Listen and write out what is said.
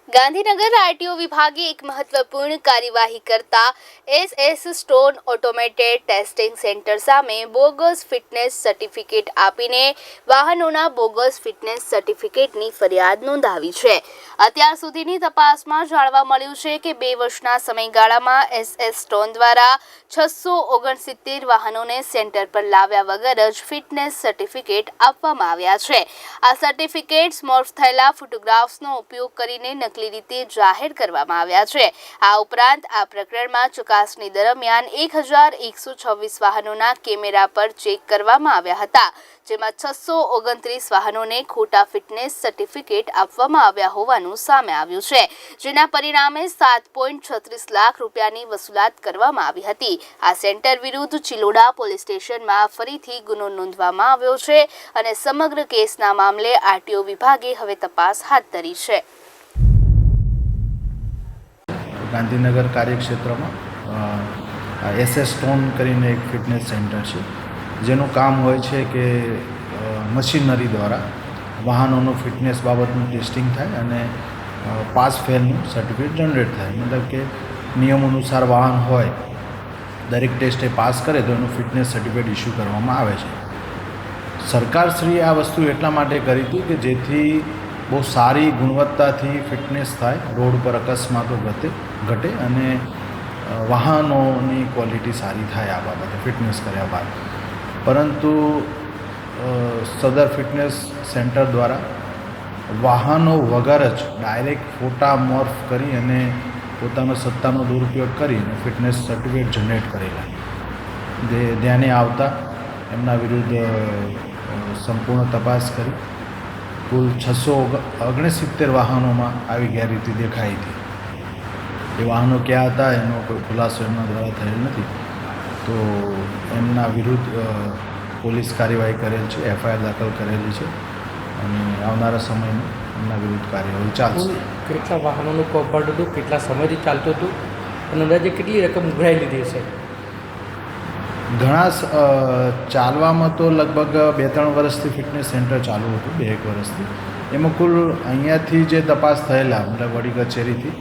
Gandhinagar RTO વિભાગે એક મહત્વપૂર્ણ કાર્યવાહી કરતા SS stone automated testing centre સામે બોગસ ફિટનેસ સર્ટિફિકેટ આપીને વાહનોના બોગસ ફિટનેસ સર્ટિફિકેટની ફરિયાદ નોંધાવી છે। અત્યાર સુધીની તપાસમાં જાણવા મળ્યું છે કે 2 વર્ષના સમયગાળામાં એસએસ સ્ટોન દ્વારા 669 વાહનોને સેન્ટર પર લાવ્યા વગર જ ફિટનેસ સર્ટિફિકેટ આપવામાં આવ્યા છે। આ સર્ટિફિકેટ્સ મોર્ફ થયેલા ફોટોગ્રાફ્સનો ઉપયોગ કરીને નકલી રીતે જાહેર કરવામાં આવ્યા છે। આ ઉપરાંત આ પ્રકરણમાં ચકાસણી દરમિયાન 1126 વાહનોના કેમેરા પર ચેક કરવામાં આવ્યા હતા, જેમાં 629 વાહનોને ખોટા ફિટનેસ સર્ટિફિકેટ આપવામાં આવ્યા હોવાનું સામે આવ્યું છે, જેના પરિણામે 7.36 લાખ રૂપિયાની વસૂલાત કરવામાં આવી હતી। આ સેન્ટર વિરુદ્ધ ચિલોડા પોલીસ સ્ટેશનમાં ફરીથી ગુનો નોંધવામાં આવ્યો છે અને સમગ્ર કેસના મામલે આરટીઓ વિભાગે હવે તપાસ હાથ ધરી છે। ગાંધીનગર કાર્યક્ષેત્રમાં એસએસ સ્ટોન કરીને એક ફિટનેસ સેન્ટર છે, જેનું કામ હોય છે કે મશીનરી દ્વારા વાહનોનું ફિટનેસ બાબતનું ટેસ્ટિંગ થાય અને પાસ ફેલનું સર્ટિફિકેટ જનરેટ થાય। મતલબ કે નિયમ અનુસાર વાહન હોય, દરેક ટેસ્ટે પાસ કરે તો એનું ફિટનેસ સર્ટિફિકેટ ઇસ્યુ કરવામાં આવે છે। સરકારશ્રીએ આ વસ્તુ એટલા માટે કરી હતી કે જેથી બહુ સારી ગુણવત્તાથી ફિટનેસ થાય, રોડ પર અકસ્માતો ઘટે અને વાહનોની ક્વોલિટી સારી થાય આ બાબતે ફિટનેસ કર્યા બાદ। પરંતુ સદર ફિટનેસ સેન્ટર દ્વારા વાહનો વગર જ ડાયરેક્ટ ફોટા મોર્ફ કરી અને પોતાનો સત્તાનો દુરુપયોગ કરીને ફિટનેસ સર્ટિફિકેટ જનરેટ કરેલા, જે ધ્યાને આવતા એમના વિરુદ્ધ સંપૂર્ણ તપાસ કરી કુલ 669 વાહનોમાં આવી ગેરરીતિ દેખાઈ હતી। એ વાહનો ક્યાં હતા એનો કોઈ ખુલાસો એમના દ્વારા થયેલ નથી, તો એમના વિરુદ્ધ પોલીસ કાર્યવાહી કરેલ છે, એફઆઈઆર દાખલ કરેલી છે અને આવનારા સમયમાં એમના વિરુદ્ધ કાર્યવાહી ચાલશે। કેટલા વાહનોનું કોમ્પાઉન્ડ હતું, કેટલા સમયથી ચાલતું હતું અને અંદાજે કેટલી રકમ ઉઘરાઈ લીધી હશે? ઘણા ચાલવામાં તો લગભગ 2-3 વર્ષથી ફિટનેસ સેન્ટર ચાલુ હતું, 2-1 વર્ષથી। એમાં કુલ અહીંયાથી જે તપાસ થયેલા મતલબ વડી કચેરીથી